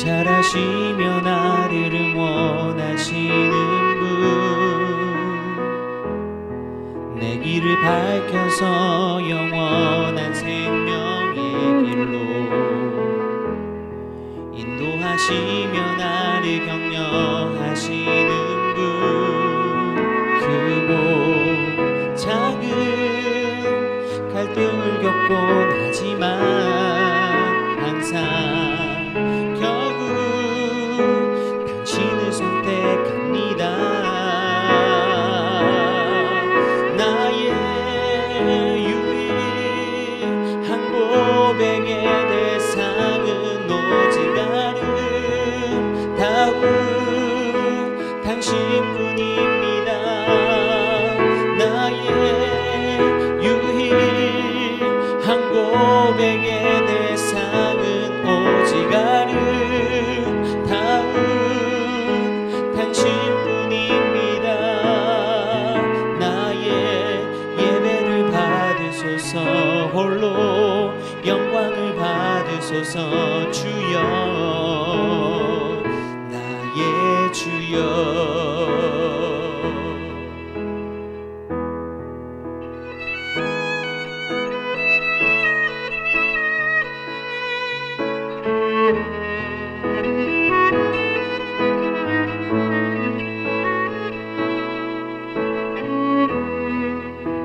감찰하시며 나를 응원하시는 분, 내 길을 밝혀서 영원한 생명의 길로 인도하시며 나를 격려하시는 분, 크고 작은 갈등을 겪곤 하지만 항상 결국 당신을 선택합니다. 나의 유일한 고백의 대상은 오직 아름다운 당신뿐입니다. 나의 유일한 고백의 대상은 오직 아름다운 당신뿐입니다. 나의 예배를 받으소서, 홀로 영광을 받으소서. 주여, 나의 주여.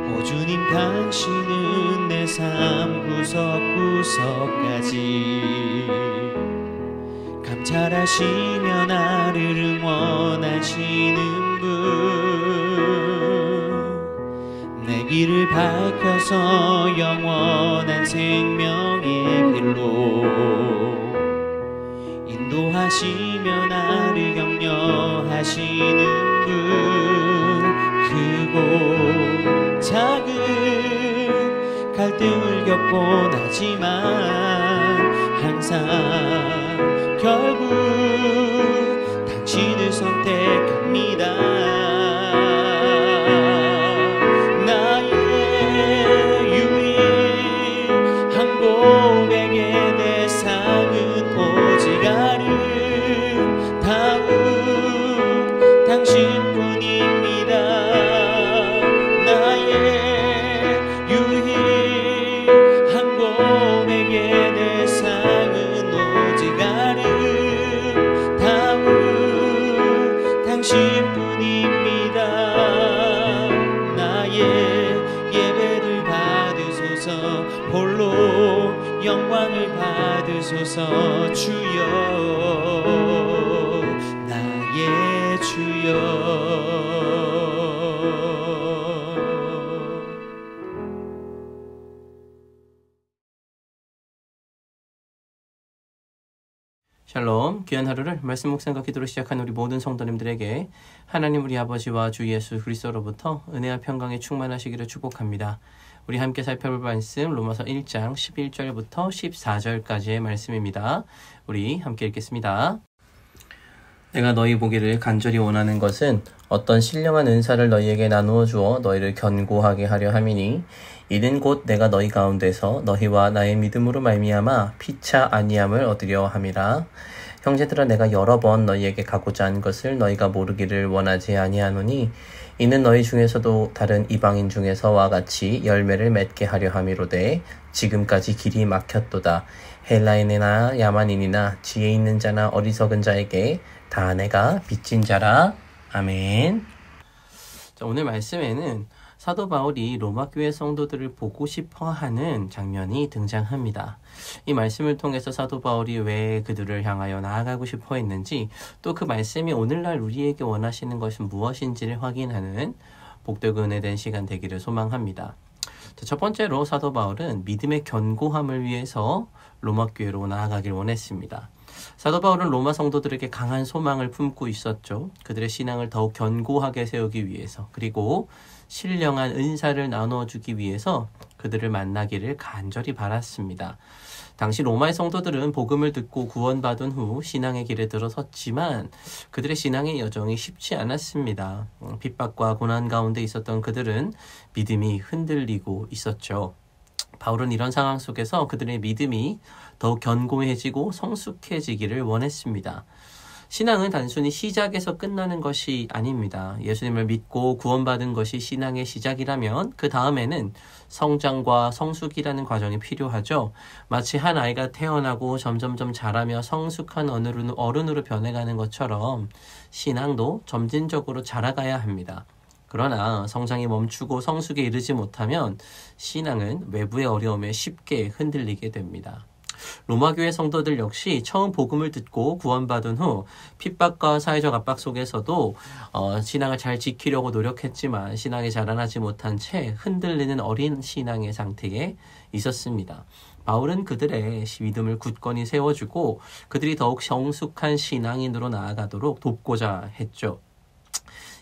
오 주님, 당신은 내 삶 구석구석까지 감찰하시며 나를 응원하시는 분, 내 길을 밝혀서 영원한 생명의 길로 인도하시며 나를 격려하시는 분, 크고 작은 갈등을 겪곤 하지만 항상 결국 당신을 선택합니다. 나의 유일한 고백의 대상은 오직 아름다운 당신뿐입니다. 나의 유일한 고백의 대상은 오직 아름다운 당신뿐입니다. 나의 예배를 받으소서, 홀로 영광을 받으소서. 주여, 나의 주여. 샬롬, 귀한 하루를 말씀 묵상과 기도로 시작한 우리 모든 성도님들에게 하나님 우리 아버지와 주 예수 그리스도로부터 은혜와 평강이 충만하시기를 축복합니다. 우리 함께 살펴볼 말씀 로마서 1장 11절부터 14절까지의 말씀입니다. 우리 함께 읽겠습니다. 내가 너희 보기를 간절히 원하는 것은 어떤 신령한 은사를 너희에게 나누어 주어 너희를 견고하게 하려 함이니 이는 곧 내가 너희 가운데서 너희와 나의 믿음으로 말미암아 피차 아니함을 얻으려 함이라. 형제들아, 내가 여러 번 너희에게 가고자 한 것을 너희가 모르기를 원하지 아니하노니 이는 너희 중에서도 다른 이방인 중에서와 같이 열매를 맺게 하려 함이로되 지금까지 길이 막혔도다. 헬라인이나 야만인이나 지혜 있는 자나 어리석은 자에게 다 내가 빚진 자라. 아멘. 자, 오늘 말씀에는 사도 바울이 로마 교회 성도들을 보고 싶어 하는 장면이 등장합니다. 이 말씀을 통해서 사도 바울이 왜 그들을 향하여 나아가고 싶어 했는지, 또 그 말씀이 오늘날 우리에게 원하시는 것은 무엇인지를 확인하는 복되고 은혜된 시간 되기를 소망합니다. 자, 첫 번째로 사도 바울은 믿음의 견고함을 위해서 로마 교회로 나아가길 원했습니다. 사도 바울은 로마 성도들에게 강한 소망을 품고 있었죠. 그들의 신앙을 더욱 견고하게 세우기 위해서, 그리고 신령한 은사를 나눠주기 위해서 그들을 만나기를 간절히 바랐습니다. 당시 로마의 성도들은 복음을 듣고 구원받은 후 신앙의 길에 들어섰지만 그들의 신앙의 여정이 쉽지 않았습니다. 핍박과 고난 가운데 있었던 그들은 믿음이 흔들리고 있었죠. 바울은 이런 상황 속에서 그들의 믿음이 더욱 견고해지고 성숙해지기를 원했습니다. 신앙은 단순히 시작에서 끝나는 것이 아닙니다. 예수님을 믿고 구원받은 것이 신앙의 시작이라면 그 다음에는 성장과 성숙이라는 과정이 필요하죠. 마치 한 아이가 태어나고 점점점 자라며 성숙한 어른으로 변해가는 것처럼 신앙도 점진적으로 자라가야 합니다. 그러나 성장이 멈추고 성숙에 이르지 못하면 신앙은 외부의 어려움에 쉽게 흔들리게 됩니다. 로마교회 성도들 역시 처음 복음을 듣고 구원받은 후 핍박과 사회적 압박 속에서도 신앙을 잘 지키려고 노력했지만 신앙이 자라나지 못한 채 흔들리는 어린 신앙의 상태에 있었습니다. 바울은 그들의 믿음을 굳건히 세워주고 그들이 더욱 성숙한 신앙인으로 나아가도록 돕고자 했죠.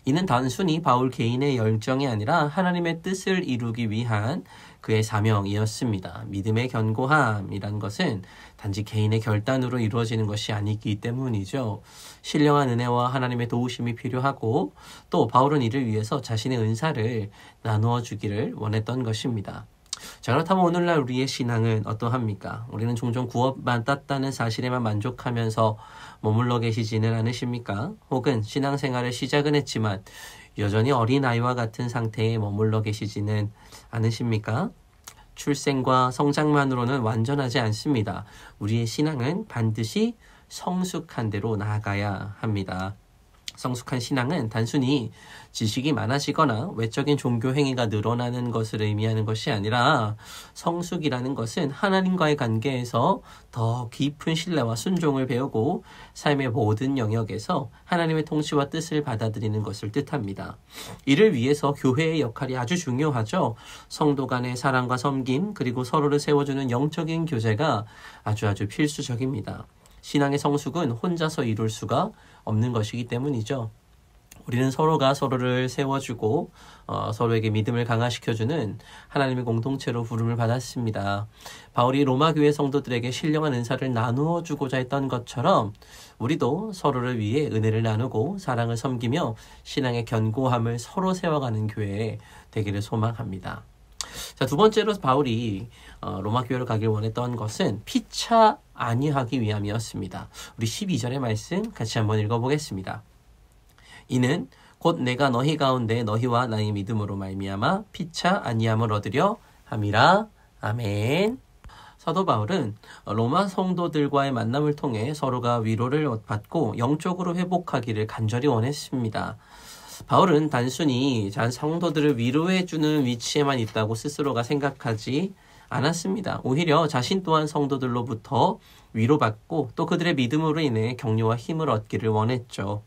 이는 단순히 바울 개인의 열정이 아니라 하나님의 뜻을 이루기 위한 그의 사명이었습니다. 믿음의 견고함이란 것은 단지 개인의 결단으로 이루어지는 것이 아니기 때문이죠. 신령한 은혜와 하나님의 도우심이 필요하고 또 바울은 이를 위해서 자신의 은사를 나누어 주기를 원했던 것입니다. 자, 그렇다면 오늘날 우리의 신앙은 어떠합니까? 우리는 종종 구원받았다는 사실에만 만족하면서 머물러 계시지는 않으십니까? 혹은 신앙생활을 시작은 했지만 여전히 어린아이와 같은 상태에 머물러 계시지는 않으십니까? 출생과 성장만으로는 완전하지 않습니다. 우리의 신앙은 반드시 성숙한 대로 나아가야 합니다. 성숙한 신앙은 단순히 지식이 많아지거나 외적인 종교 행위가 늘어나는 것을 의미하는 것이 아니라 성숙이라는 것은 하나님과의 관계에서 더 깊은 신뢰와 순종을 배우고 삶의 모든 영역에서 하나님의 통치와 뜻을 받아들이는 것을 뜻합니다. 이를 위해서 교회의 역할이 아주 중요하죠. 성도 간의 사랑과 섬김 그리고 서로를 세워주는 영적인 교제가 아주 필수적입니다. 신앙의 성숙은 혼자서 이룰 수가 없는 것이기 때문이죠. 우리는 서로가 서로를 세워주고 서로에게 믿음을 강화시켜주는 하나님의 공동체로 부름을 받았습니다. 바울이 로마교회 성도들에게 신령한 은사를 나누어 주고자 했던 것처럼 우리도 서로를 위해 은혜를 나누고 사랑을 섬기며 신앙의 견고함을 서로 세워가는 교회 되기를 소망합니다. 자, 두 번째로 바울이 로마교회로 가길 원했던 것은 피차 아니하기 위함이었습니다. 우리 12절의 말씀 같이 한번 읽어보겠습니다. 이는 곧 내가 너희 가운데 너희와 나의 믿음으로 말미암아 피차 아니함을 얻으려 함이라. 아멘. 사도 바울은 로마 성도들과의 만남을 통해 서로가 위로를 받고 영적으로 회복하기를 간절히 원했습니다. 바울은 단순히 성도들을 위로해주는 위치에만 있다고 스스로가 생각하지 않았습니다. 오히려 자신 또한 성도들로부터 위로받고 또 그들의 믿음으로 인해 격려와 힘을 얻기를 원했죠.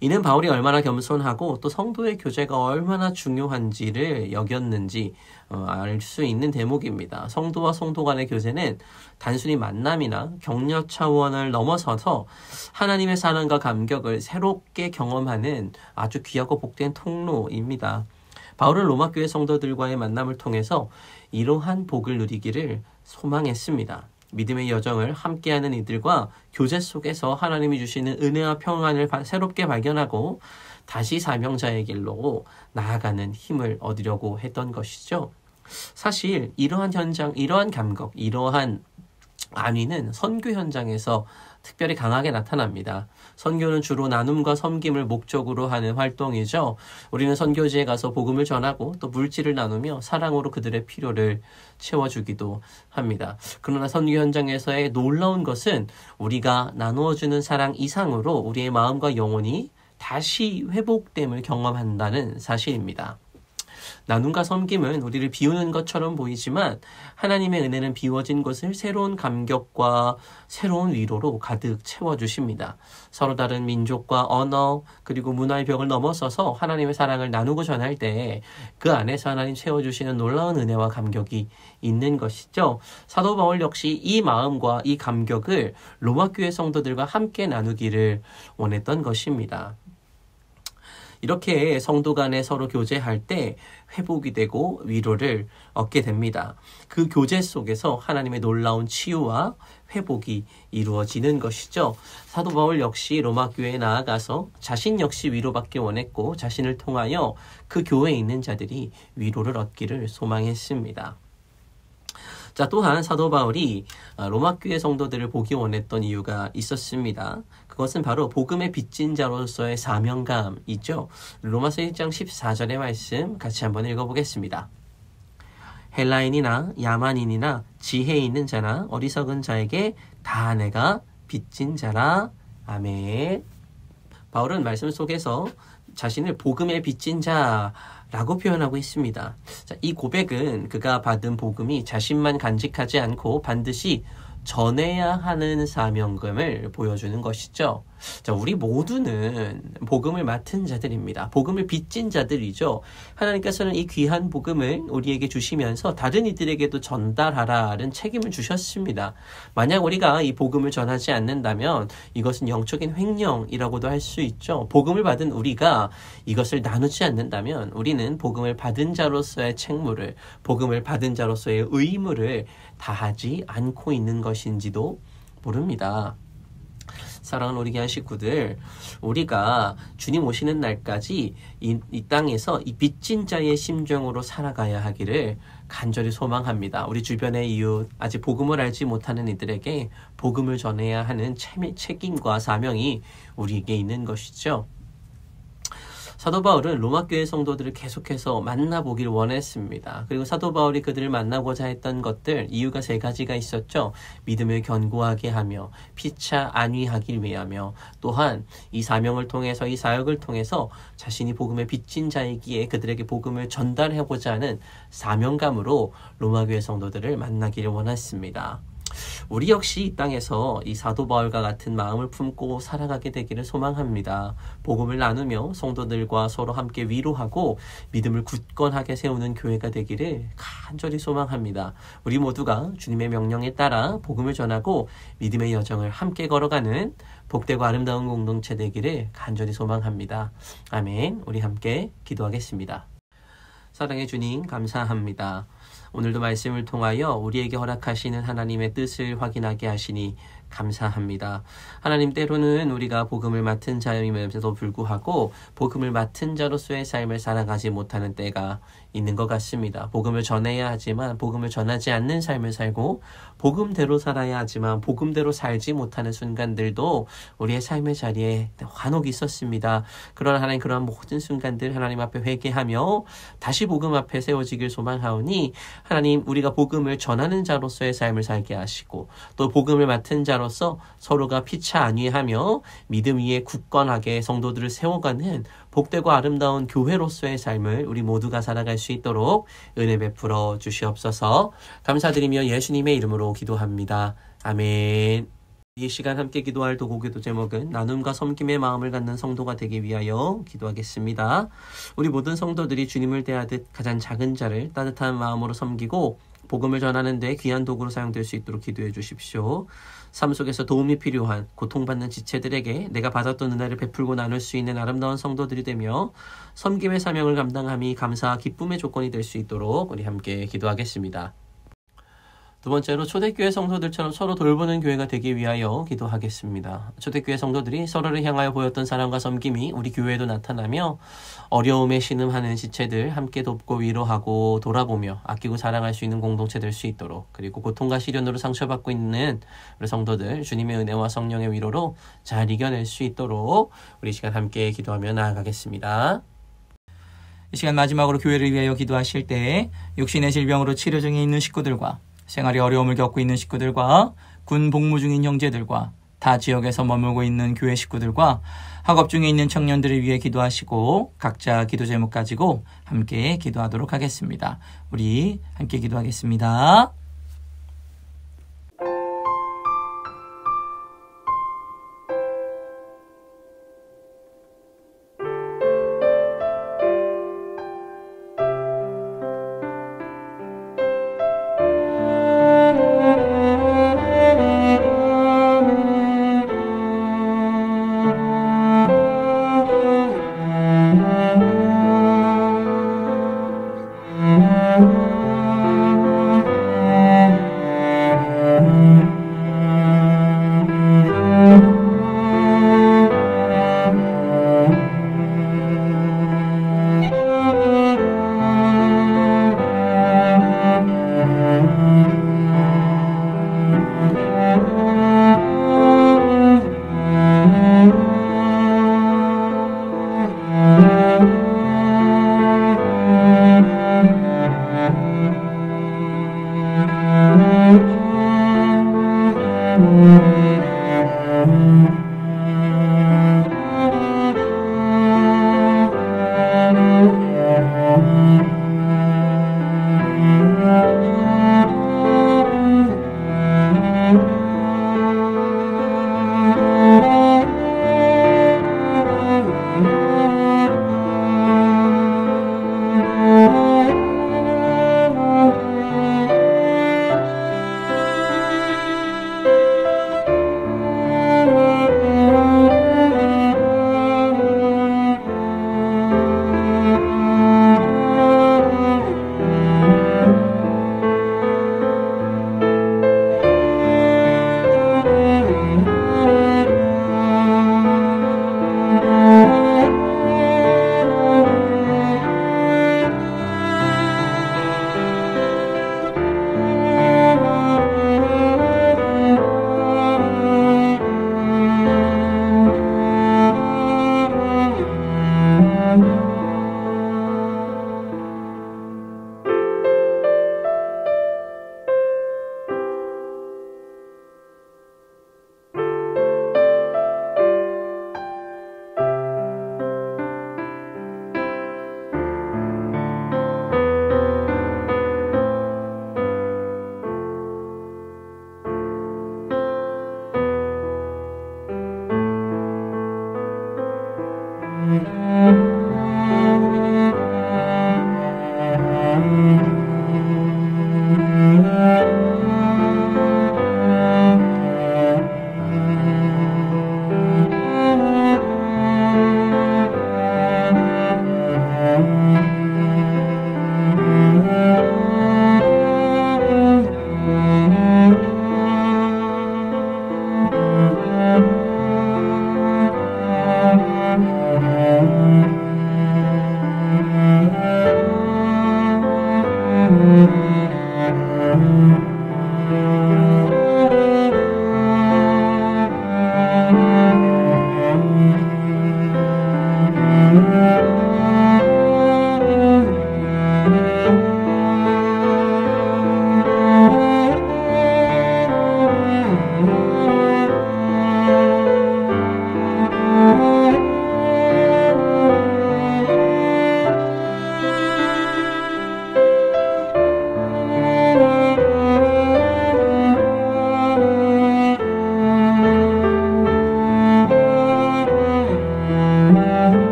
이는 바울이 얼마나 겸손하고 또 성도의 교제가 얼마나 중요한지를 여겼는지 알 수 있는 대목입니다. 성도와 성도 간의 교제는 단순히 만남이나 격려 차원을 넘어서서 하나님의 사랑과 감격을 새롭게 경험하는 아주 귀하고 복된 통로입니다. 바울은 로마교회 성도들과의 만남을 통해서 이러한 복을 누리기를 소망했습니다. 믿음의 여정을 함께하는 이들과 교제 속에서 하나님이 주시는 은혜와 평안을 새롭게 발견하고 다시 사명자의 길로 나아가는 힘을 얻으려고 했던 것이죠. 사실 이러한 감각, 이러한 안위는 선교 현장에서 특별히 강하게 나타납니다. 선교는 주로 나눔과 섬김을 목적으로 하는 활동이죠. 우리는 선교지에 가서 복음을 전하고 또 물질을 나누며 사랑으로 그들의 필요를 채워주기도 합니다. 그러나 선교 현장에서의 놀라운 것은 우리가 나누어주는 사랑 이상으로 우리의 마음과 영혼이 다시 회복됨을 경험한다는 사실입니다. 나눔과 섬김은 우리를 비우는 것처럼 보이지만 하나님의 은혜는 비워진 것을 새로운 감격과 새로운 위로로 가득 채워주십니다. 서로 다른 민족과 언어 그리고 문화의 벽을 넘어서서 하나님의 사랑을 나누고 전할 때 그 안에서 하나님 채워주시는 놀라운 은혜와 감격이 있는 것이죠. 사도 바울 역시 이 마음과 이 감격을 로마교회 성도들과 함께 나누기를 원했던 것입니다. 이렇게 성도 간에 서로 교제할 때 회복이 되고 위로를 얻게 됩니다. 그 교제 속에서 하나님의 놀라운 치유와 회복이 이루어지는 것이죠. 사도 바울 역시 로마 교회에 나아가서 자신 역시 위로받기 원했고 자신을 통하여 그 교회에 있는 자들이 위로를 얻기를 소망했습니다. 자, 또한 사도 바울이 로마 교회 성도들을 보기 원했던 이유가 있었습니다. 그것은 바로 복음의 빚진 자로서의 사명감이죠. 로마서 1장 14절의 말씀 같이 한번 읽어보겠습니다. 헬라인이나 야만인이나 지혜 있는 자나 어리석은 자에게 다 내가 빚진 자라. 아멘. 바울은 말씀 속에서 자신을 복음의 빚진 자라고 표현하고 있습니다. 자, 이 고백은 그가 받은 복음이 자신만 간직하지 않고 반드시 전해야 하는 사명감을 보여주는 것이죠. 자, 우리 모두는 복음을 맡은 자들입니다. 복음을 빚진 자들이죠. 하나님께서는 이 귀한 복음을 우리에게 주시면서 다른 이들에게도 전달하라는 책임을 주셨습니다. 만약 우리가 이 복음을 전하지 않는다면 이것은 영적인 횡령이라고도 할 수 있죠. 복음을 받은 우리가 이것을 나누지 않는다면 우리는 복음을 받은 자로서의 책무를, 복음을 받은 자로서의 의무를 다하지 않고 있는 것인지도 모릅니다. 사랑하는 우리 귀한 식구들, 우리가 주님 오시는 날까지 이 땅에서 이 빚진 자의 심정으로 살아가야 하기를 간절히 소망합니다. 우리 주변의 이웃, 아직 복음을 알지 못하는 이들에게 복음을 전해야 하는 책임과 사명이 우리에게 있는 것이죠. 사도 바울은 로마 교회 성도들을 계속해서 만나보길 원했습니다. 그리고 사도 바울이 그들을 만나고자 했던 것들, 이유가 3가지가 있었죠. 믿음을 견고하게 하며 피차 안위하길 위하며, 또한 이 사명을 통해서, 이 사역을 통해서 자신이 복음의 빚진 자이기에 그들에게 복음을 전달하고자 하는 사명감으로 로마 교회 성도들을 만나기를 원했습니다. 우리 역시 이 땅에서 이 사도 바울과 같은 마음을 품고 살아가게 되기를 소망합니다. 복음을 나누며 성도들과 서로 함께 위로하고 믿음을 굳건하게 세우는 교회가 되기를 간절히 소망합니다. 우리 모두가 주님의 명령에 따라 복음을 전하고 믿음의 여정을 함께 걸어가는 복되고 아름다운 공동체 되기를 간절히 소망합니다. 아멘. 우리 함께 기도하겠습니다. 사랑의 주님, 감사합니다. 오늘도 말씀을 통하여 우리에게 허락하시는 하나님의 뜻을 확인하게 하시니 감사합니다. 하나님, 때로는 우리가 복음을 맡은 자임에도 불구하고 복음을 맡은 자로서의 삶을 살아가지 못하는 때가 있는 것 같습니다. 복음을 전해야 하지만 복음을 전하지 않는 삶을 살고 복음대로 살아야 하지만 복음대로 살지 못하는 순간들도 우리의 삶의 자리에 간혹 있었습니다. 그러나 하나님, 그러한 모든 순간들 하나님 앞에 회개하며 다시 복음 앞에 세워지길 소망하오니 하나님, 우리가 복음을 전하는 자로서의 삶을 살게 하시고 또 복음을 맡은 자로서 서로가 피차 안위하며 믿음 위에 굳건하게 성도들을 세워가는 복되고 아름다운 교회로서의 삶을 우리 모두가 살아갈 수 있도록 은혜 베풀어 주시옵소서. 감사드리며 예수님의 이름으로 기도합니다. 아멘. 이 시간 함께 기도할 도구기도 제목은 나눔과 섬김의 마음을 갖는 성도가 되기 위하여 기도하겠습니다. 우리 모든 성도들이 주님을 대하듯 가장 작은 자를 따뜻한 마음으로 섬기고 복음을 전하는 데 귀한 도구로 사용될 수 있도록 기도해 주십시오. 삶 속에서 도움이 필요한 고통받는 지체들에게 내가 받았던 은혜를 베풀고 나눌 수 있는 아름다운 성도들이 되며 섬김의 사명을 감당함이 감사와 기쁨의 조건이 될 수 있도록 우리 함께 기도하겠습니다. 두 번째로 초대교회 성도들처럼 서로 돌보는 교회가 되기 위하여 기도하겠습니다. 초대교회 성도들이 서로를 향하여 보였던 사랑과 섬김이 우리 교회에도 나타나며 어려움에 신음하는 지체들 함께 돕고 위로하고 돌아보며 아끼고 사랑할 수 있는 공동체 될 수 있도록, 그리고 고통과 시련으로 상처받고 있는 우리 성도들 주님의 은혜와 성령의 위로로 잘 이겨낼 수 있도록 우리 시간 함께 기도하며 나아가겠습니다. 이 시간 마지막으로 교회를 위하여 기도하실 때 육신의 질병으로 치료 중에 있는 식구들과 생활에 어려움을 겪고 있는 식구들과 군 복무 중인 형제들과 타 지역에서 머물고 있는 교회 식구들과 학업 중에 있는 청년들을 위해 기도하시고 각자 기도 제목 가지고 함께 기도하도록 하겠습니다. 우리 함께 기도하겠습니다.